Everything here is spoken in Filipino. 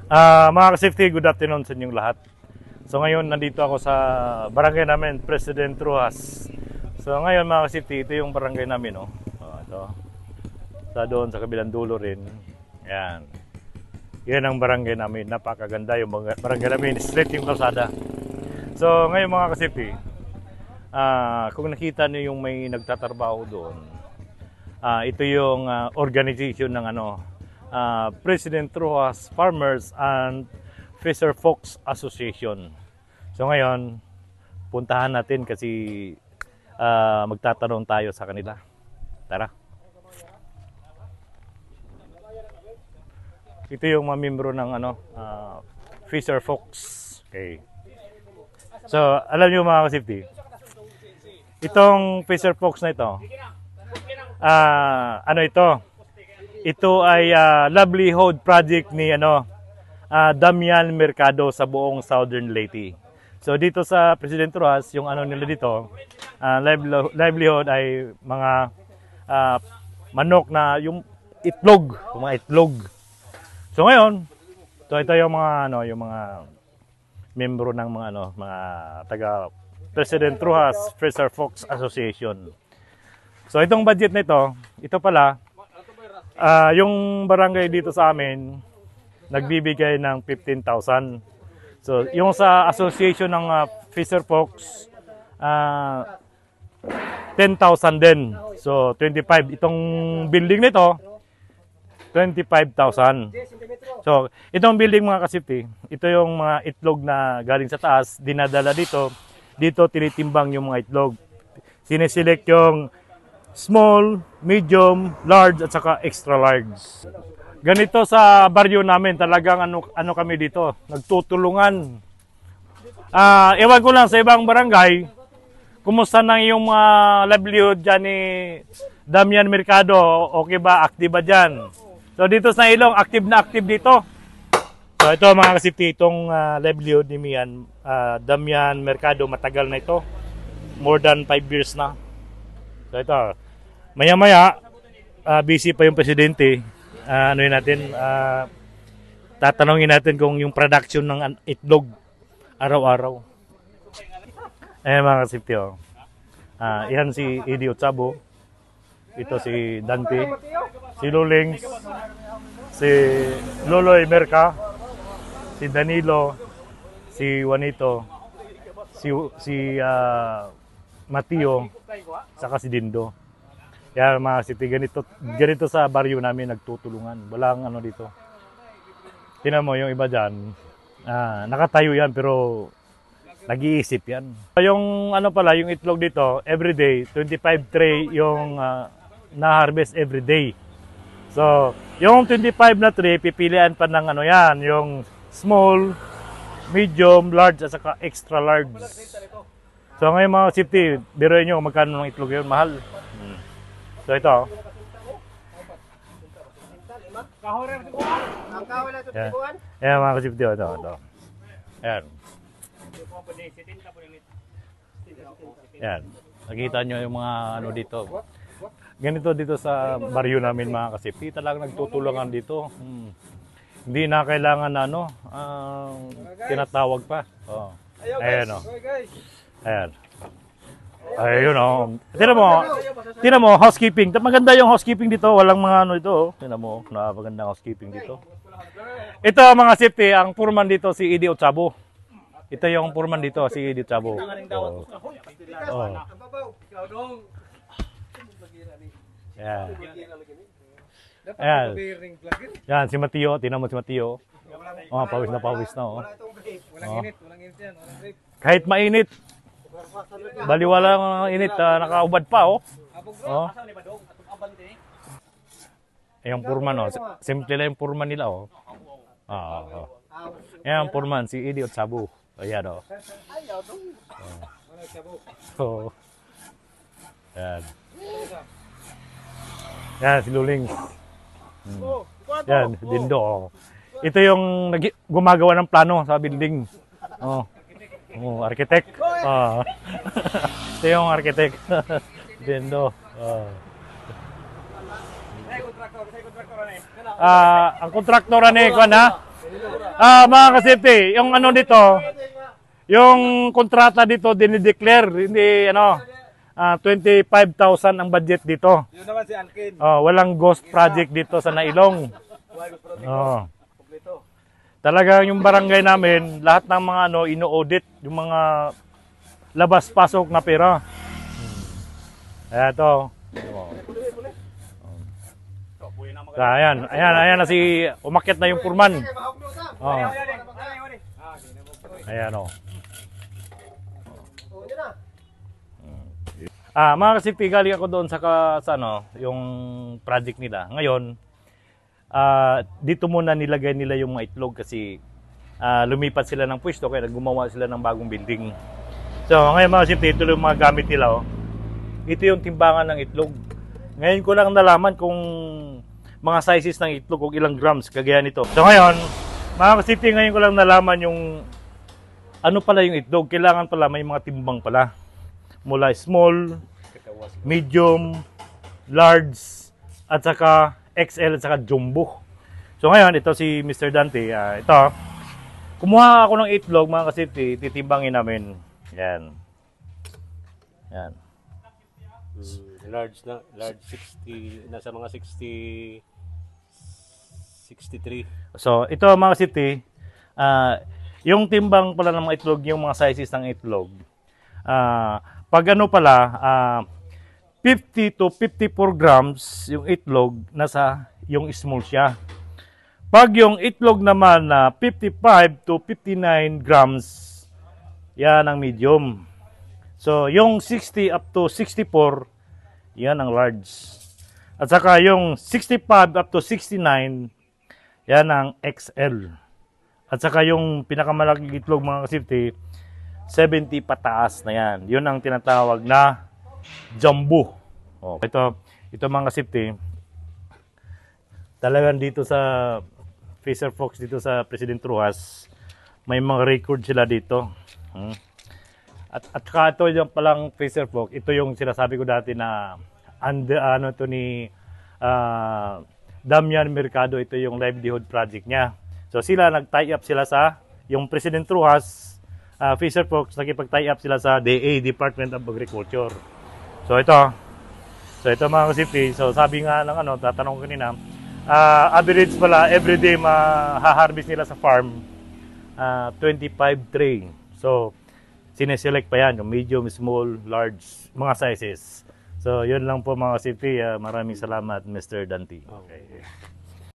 Mga ka-safety, good afternoon sa inyong lahat. So ngayon, nandito ako sa barangay namin, President Roxas. So ngayon mga ka-safety, ito yung barangay namin. Oh. Ito. Sa doon, sa kabilang dulo rin. Yan. Yan ang barangay namin. Napakaganda yung barangay namin. Straight yung kalsada. So ngayon mga ka-safety, kung nakita niyo yung may nagtatrabaho doon, ito yung organization ng President Roxas Farmers and Fisher Folks Association. So ngayon, puntahan natin kasi magtatanong tayo sa kanila. Tara. Ito yung mga membro ng Fisher Folks. Okay. So, alam niyo mga ka-safety, itong Fisher Folks na ito, ito ay livelihood project ni Damian Mercado sa buong Southern Leyte. So dito sa President Roxas, yung nila dito, livelihood ay mga manok na yung itlog, mga itlog. So ngayon, ito yung mga yung mga membro ng mga taga President Roxas Fisher Folks Association. So itong budget na ito pala, yung barangay dito sa amin nagbibigay ng 15,000. So yung sa association ng Fisher Folks 10,000 din. So 25 itong building nito 25,000. So itong building mga ka-safety, ito yung mga itlog na galing sa taas, dinadala dito. Dito tinitimbang yung mga itlog. Sineselect yung small, medium, large at saka extra large. Ganito sa baryo namin, talagang ano kami dito, nagtutulungan. Ewan ko lang sa ibang barangay, kumusta na yung mga livelihood dyan ni Damian Mercado? Okay ba? Active ba dyan? So dito sa Ilong, active na active dito. So ito mga ka-safety, itong livelihood ni Damian Mercado, matagal na ito. More than 5 years na. So ito, maya-maya, busy pa yung presidente. Tatanungin natin kung yung production ng itlog araw-araw. Ayan mga ka-safety. Yan si Eddie Otsabo. Ito si Dante. Si Lulings. Si Loloy Merca. Si Danilo. Si Juanito. Si Mateo. Saka si Dindo. Kaya mga city, ganito sa baryo namin nagtutulungan. Walang dito. Tingnan mo yung iba dyan, nakatayo yan pero nag-iisip yan. Yung yung itlog dito, everyday, 25 tray yung na-harvest everyday. So, yung 25 na tray, pipilian pa ng yan, yung small, medium, large, at saka extra large. So ngayon mga city, biruin nyo magkano ng itlog yun, mahal. So ito. Ayan mga kasipti. Ito. Ayan. Ayan. Nakita nyo yung mga dito. Ganito dito sa baryo namin mga kasipti. Talagang nagtutulungan dito. Hindi na kailangan tinatawag pa. Ayan o. Ayan. Ayun Tingnan mo, housekeeping. Maganda yung housekeeping dito. Walang mga ito. Tingnan mo, napagandang housekeeping dito. Ito mga safety, ang foreman dito si Eddie Otsabo. Ito yung foreman dito, si Eddie Otsabo. Ayan. Ayan. Yan, si Mateo. Tingnan mo si Mateo. Pawis na. Kahit mainit. Baliwala ng init, nakaubad pa yung purman simple lang yung purman nila Ayan ang purman, si Eddie Otsabo. Ayan Ayan. Yan si Lulings. Yan, Dindo. Ito yung gumagawa ng plano sa building. Architect. Ito yung architect. Dindo. Ang kontraktor ni kuan Mga kasipti, yung ano dito, yung kontrata dito dinideclare, hindi 25,000 ang budget dito. Yun naman si Alkin. Walang ghost project dito sa Nailong. Talagang yung barangay namin, lahat ng mga ino-audit, yung mga labas-pasok na pera. Ayan ito. Ayan na si umakyat na yung purman. Ayan o. Mga kasipti, galing ako doon sa yung project nila. Ngayon, dito muna nilagay nila yung mga itlog kasi lumipat sila ng pwesto kaya gumawa sila ng bagong building. So, ngayon mga kasipti, ito yung mga gamit nila. Ito yung timbangan ng itlog. Ngayon ko lang nalaman kung mga sizes ng itlog kung ilang grams kagaya nito. So ngayon, mga kasipti, ngayon ko lang nalaman yung ano pala yung itlog. Kailangan pala may mga timbang pala. Mula small, medium, large, at saka XL at saka jumbo. So ngayon, ito si Mr. Dante. Ito, kumuha ako ng itlog mga kasipti, titimbangin namin. Yan. Yan. Large 60, nasa mga 63. So ito mga kasipti, yung timbang pala ng mga itlog, yung mga sizes ng itlog. Pag ano pala, 50 to 54 grams yung itlog, nasa yung small siya. Pag yung itlog naman na 55 to 59 grams, yan ang medium. So yung 60 up to 64, yan ang large. At saka yung 65 up to 69, yan ang XL. At saka yung pinakamalaking itlog mga kasipti, 70 pataas na yan. Yun ang tinatawag na jumbo. Ito mga kasipti, talagang dito sa Fisher Fox, dito sa President Roxas, may mga record sila dito. At saka ito yung palang Fisher Fox, ito yung sinasabi ko dati na ito ni Damian Mercado, ito yung livelihood project niya. So sila nag-tie up sila sa yung President Roxas, Fisher Fox, nakipag-tie up sila sa DA, Department of Agriculture. So ito mga kasipti, so sabi nga ng tatanong ko kanina, average pala everyday maha-harvest nila sa farm 25 tray. So sineselect pa yan, yung medium, small, large, mga sizes. So yun lang po mga kasipti, maraming salamat Mr. Dante. Okay.